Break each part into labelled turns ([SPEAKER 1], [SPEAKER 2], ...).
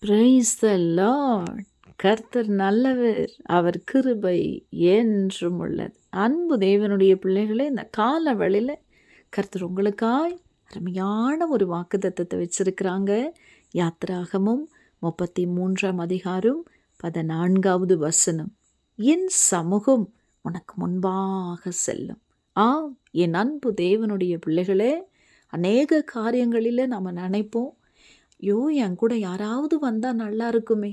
[SPEAKER 1] Praise the Lord. கர்த்தர் நல்லவர், அவர் கிருபை என்றும் உள்ளது. அன்பு தேவனுடைய பிள்ளைகளே, இந்த கால வேளையில கர்த்தர் உங்களுக்காய் அருமையான ஒரு வாக்குத்தத்தத்தை வச்சிருக்கிறாங்க. யாத்திராகமும் 33ஆம் அதிகாரம் 14வது வசனம். என் சமூகம் உனக்கு முன்பாக செல்லும். ஆம், என் அன்பு தேவனுடைய பிள்ளைகளே, அநேக காரியங்களில் நம்ம நினைப்போம், ஐயோ என் கூட யாராவது வந்தால் நல்லா இருக்குமே,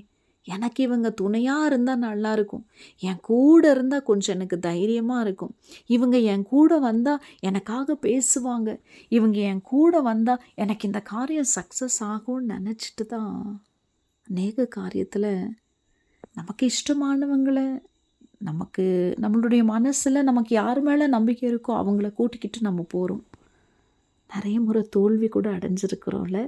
[SPEAKER 1] எனக்கு இவங்க துணையாக இருந்தால் நல்லா இருக்கும், என் கூட இருந்தால் கொஞ்சம் எனக்கு தைரியமாக இருக்கும், இவங்க என் கூட வந்தால் எனக்காக பேசுவாங்க, இவங்க என் கூட வந்தால் எனக்கு இந்த காரியம் சக்ஸஸ் ஆகும்னு நினச்சிட்டு தான் அநேக காரியத்தில் நமக்கு இஷ்டமானவங்களை, நம்மளுடைய மனசில் நமக்கு யார் மேலே நம்பிக்கை இருக்கோ அவங்கள கூட்டிக்கிட்டு நம்ம போகிறோம். நிறைய முறை தோல்வி கூட அடைஞ்சிருக்கிறோம்ல.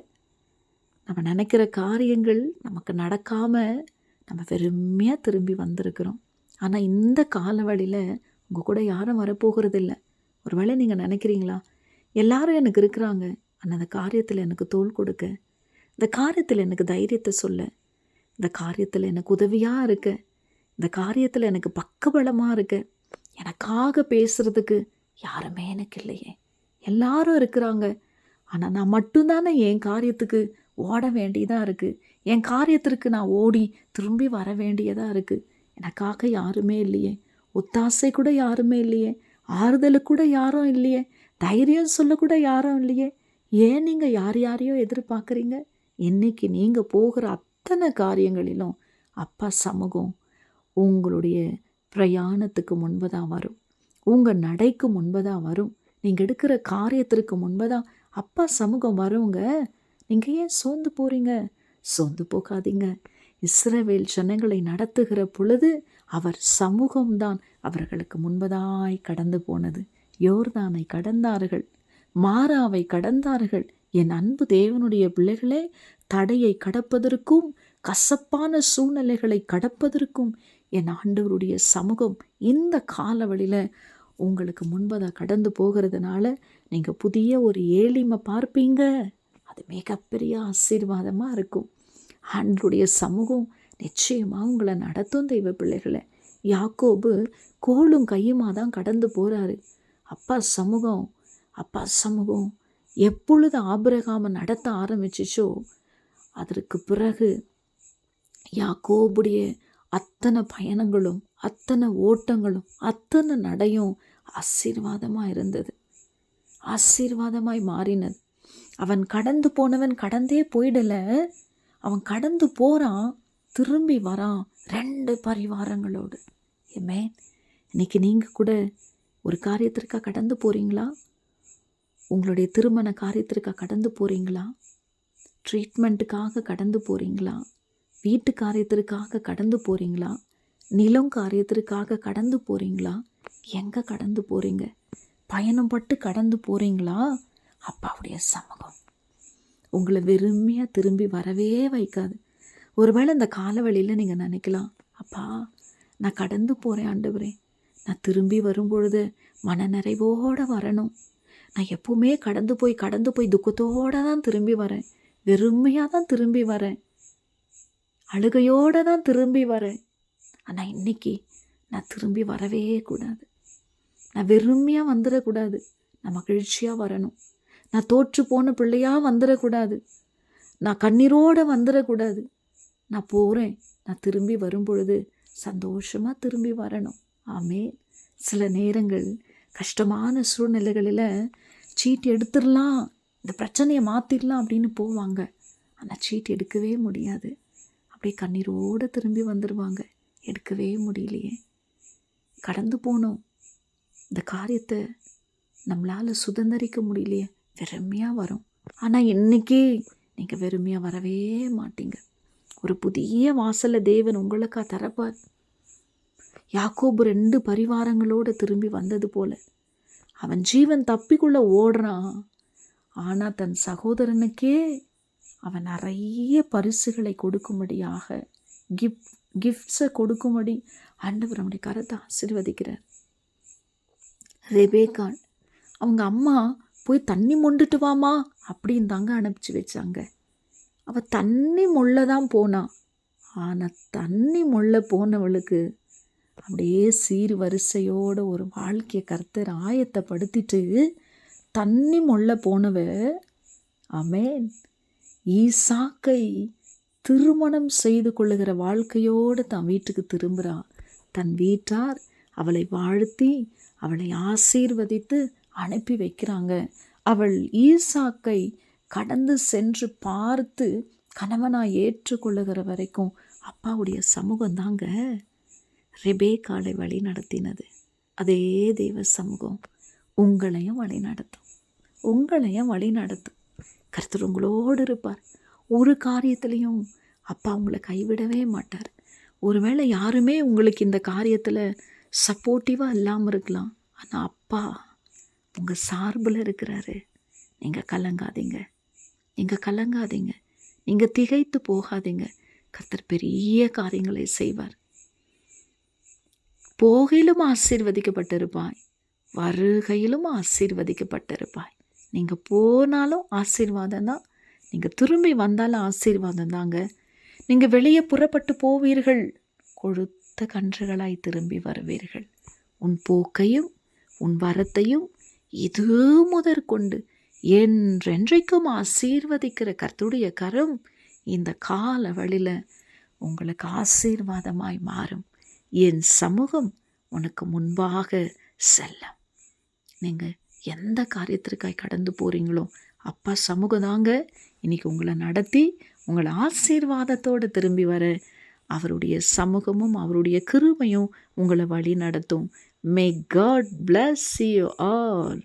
[SPEAKER 1] நம்ம நினைக்கிற காரியங்கள் நமக்கு நடக்காமல் நம்ம வெறுமையாக திரும்பி வந்திருக்கிறோம். ஆனால் இந்த காலவழியில் உங்கள் கூட யாரும் வரப்போகிறது இல்லை. ஒருவேளை நீங்கள் நினைக்கிறீங்களா, எல்லாரும் எனக்கு இருக்கிறாங்க, ஆனால் அந்த காரியத்தில் எனக்கு தோள் கொடுக்க, இந்த காரியத்தில் எனக்கு தைரியத்தை சொல்ல, இந்த காரியத்தில் எனக்கு உதவியாக இருக்க, இந்த காரியத்தில் எனக்கு பக்கபலமாக இருக்க, எனக்காக பேசுகிறதுக்கு யாருமே எனக்கு இல்லையே. எல்லாரும் இருக்கிறாங்க, ஆனால் நான் மட்டும்தானே என் காரியத்துக்கு ஓட வேண்டியதாக இருக்குது, என் காரியத்திற்கு நான் ஓடி திரும்பி வர வேண்டியதாக இருக்குது. எனக்காக யாருமே இல்லையே, ஒத்தாசை கூட யாருமே இல்லையே, ஆறுதலு கூட யாரும் இல்லையே, தைரியம் சொல்லக்கூட யாரும் இல்லையே. ஏன் நீங்கள் யாரையோ எதிர்பார்க்குறீங்க? இன்னைக்கு நீங்கள் போகிற அத்தனை காரியங்களிலும் அப்பா சமூகம் உங்களுடைய பிரயாணத்துக்கு முன்பதாக வரும், உங்கள் நடைக்கு முன்பதாக வரும், நீங்கள் எடுக்கிற காரியத்திற்கு முன்பதாக அப்பா சமூகம் வருங்க. நீங்கள் ஏன் சோர்ந்து போகிறீங்க? சோர்ந்து போகாதீங்க. இஸ்ரவேல் ஜனங்களை நடத்துகிற பொழுது அவர் சமூகம்தான் அவர்களுக்கு முன்பதாய் கடந்து போனது. யோர்தானை கடந்தார்கள், மாராவை கடந்தார்கள். என் அன்பு தேவனுடைய பிள்ளைகளே, தடையை கடப்பதற்கும் கசப்பான சூழ்நிலைகளை கடப்பதற்கும் என் ஆண்டவருடைய சமூகம் இந்த காலவழியில் உங்களுக்கு முன்பதாக கடந்து போகிறதுனால நீங்கள் புதிய ஒரு ஏளிமை பார்ப்பீங்க. அது மிகப்பெரிய ஆசீர்வாதமாக இருக்கும். ஆண்டவருடைய சமூகம் நிச்சயமாக உங்களை நடத்தும். தெய்வ பிள்ளைகளை, யாக்கோபு கோலும் கையுமா தான் கடந்து போகிறாரு. அப்பா சமூகம் எப்பொழுது ஆபிரகாமை நடத்த ஆரம்பிச்சிச்சோ அதற்கு பிறகு யாக்கோபுடைய அத்தனை பயணங்களும், அத்தனை ஓட்டங்களும், அத்தனை நடையும் ஆசீர்வாதமாக இருந்தது, ஆசீர்வாதமாய் மாறினது. அவன் கடந்து போனவன் கடந்தே போயிடலை, அவன் கடந்து போகிறான், திரும்பி வரான் 2 பரிவாரங்களோடு. ஏமேன். இன்னைக்கு நீங்கள் கூட ஒரு காரியத்திற்காக கடந்து போகிறீங்களா? உங்களுடைய திருமண காரியத்திற்காக கடந்து போகிறீங்களா? ட்ரீட்மெண்ட்டுக்காக கடந்து போகிறீங்களா? வீட்டு காரியத்திற்காக கடந்து போகிறீங்களா? நிலம் காரியத்திற்காக கடந்து போகிறீங்களா? எங்கே கடந்து போகிறீங்க? பயணம் பட்டு கடந்து போகிறீங்களா? அப்பாவுடைய சமூகம் உங்களை வெறுமையாக திரும்பி வரவே வைக்காது. ஒருவேளை இந்த காலவழியில் நீங்கள் நினைக்கலாம், அப்பா நான் கடந்து போகிறேன் ஆண்டவரே, நான் திரும்பி வரும்பொழுது மன நிறைவோடு வரணும், நான் எப்பவுமே கடந்து போய் துக்கத்தோடு தான் திரும்பி வரேன், வெறுமையாக தான் திரும்பி வரேன், அழுகையோடு தான் திரும்பி வரேன். ஆனால் இன்னைக்கு நான் திரும்பி வரவே கூடாது, நான் வெறுமையாக வந்துடக்கூடாது, நான் மகிழ்ச்சியாக வரணும், நான் தோற்று போன பிள்ளையாக வந்துடக்கூடாது, நான் கண்ணீரோடு வந்துடக்கூடாது. நான் போகிறேன், நான் திரும்பி வரும்பொழுது சந்தோஷமாக திரும்பி வரணும். ஆமென். சில நேரங்கள் கஷ்டமான சூழ்நிலைகளில் சீட்டு எடுத்துடலாம், இந்த பிரச்சனையை மாற்றிடலாம் அப்படின்னு போவாங்க. ஆனால் சீட்டு எடுக்கவே முடியாது, அப்படியே கண்ணீரோடு திரும்பி வந்துடுவாங்க. எடுக்கவே முடியலையே, கடந்து போனோம், இந்த காரியத்தை நம்மளால் சுதந்திரிக்க முடியலையே, வெறுமையாக வரும். ஆனால் இன்றைக்கி நீங்கள் வெறுமையாக வரவே மாட்டீங்க. ஒரு புதிய வாசலை தேவன் உங்களுக்காக தரப்பார். யாக்கோபு 2 பரிவாரங்களோடு திரும்பி வந்தது போல அவன் ஜீவன் தப்பிக்குள்ளே ஓடுறான். ஆனால் தன் சகோதரனுக்கே அவன் நிறைய பரிசுகளை கொடுக்கும்படியாக, கிஃப்ட்ஸை கொடுக்கும்படி ஆண்டவர் நம்முடைய கரத்தை ஆசீர்வதிக்கிறார். ரெபேக்காள் அவங்க அம்மா போய் தண்ணி மொண்டுட்டு வாமா அப்படின்னு தாங்க அனுப்பிச்சி வச்சாங்க. அவள் தண்ணி முள்ள தான் போனான். ஆனால் தண்ணி முள்ள போனவளுக்கு அப்படியே சீர் வரிசையோட ஒரு வாழ்க்கையை கர்த்தர் ஆயத்தப்படுத்திட்டு தண்ணி முள்ள போனவ ஆமென் ஈசாக்கை திருமணம் செய்து கொள்ளுகிற வாழ்க்கையோடு தன் வீட்டுக்கு திரும்புகிறா. தன் வீட்டார் அவளை வாழ்த்தி அவளை ஆசீர்வதித்து அனுப்பி வைக்கிறாங்க. அவள் ஈசாக்கை கடந்து சென்று பார்த்து கணவனாய் ஏற்றுக்கொள்ளுகிற வரைக்கும் அப்பாவுடைய சமூகம் தாங்க ரெபேக்காளை வழி நடத்தினது. அதே தெய்வ சமூகம் உங்களையும் வழி நடத்தும், உங்களையும் வழி நடத்தும். கர்த்தர் உங்களோடு இருப்பார். ஒரு காரியத்திலையும் அப்பா உங்களை கைவிடவே மாட்டார். ஒருவேளை யாருமே உங்களுக்கு இந்த காரியத்தில் சப்போர்ட்டிவாக இல்லாமல் இருக்கலாம், ஆனால் அப்பா உங்கள் சார்பில் இருக்கிறாரு. நீங்கள் கலங்காதீங்க, நீங்கள் கலங்காதீங்க, நீங்கள் திகைத்து போகாதீங்க. கர்த்தர் பெரிய காரியங்களை செய்வார். போகையிலும் ஆசீர்வதிக்கப்பட்டிருப்பாய், வருகையிலும் ஆசீர்வதிக்கப்பட்டிருப்பாய். நீங்கள் போனாலும் ஆசீர்வாதம் தான், நீங்கள் திரும்பி வந்தாலும் ஆசீர்வாதம் தாங்க. நீங்கள் வெளியே புறப்பட்டு போவீர்கள், கொழுத்த கன்றுகளாய் திரும்பி வருவீர்கள். உன் போக்கையும் உன் வரத்தையும் இது முதற்கொண்டு என்றென்றைக்கும் ஆசீர்வதிக்கிற கர்த்தருடைய கரம் இந்த கால வழியில் உங்களுக்கு ஆசீர்வாதமாய் மாறும். என் சமூகம் உனக்கு முன்பாக செல்லும். நீங்கள் எந்த காரியத்திற்காய் கடந்து போகிறீங்களோ அப்பா சமூகம் தாங்க இன்றைக்கி உங்களை நடத்தி உங்களை ஆசீர்வாதத்தோடு திரும்பி வர அவருடைய சமூகமும் அவருடைய கிருபையும் உங்களை வழி நடத்தும். May God bless you all.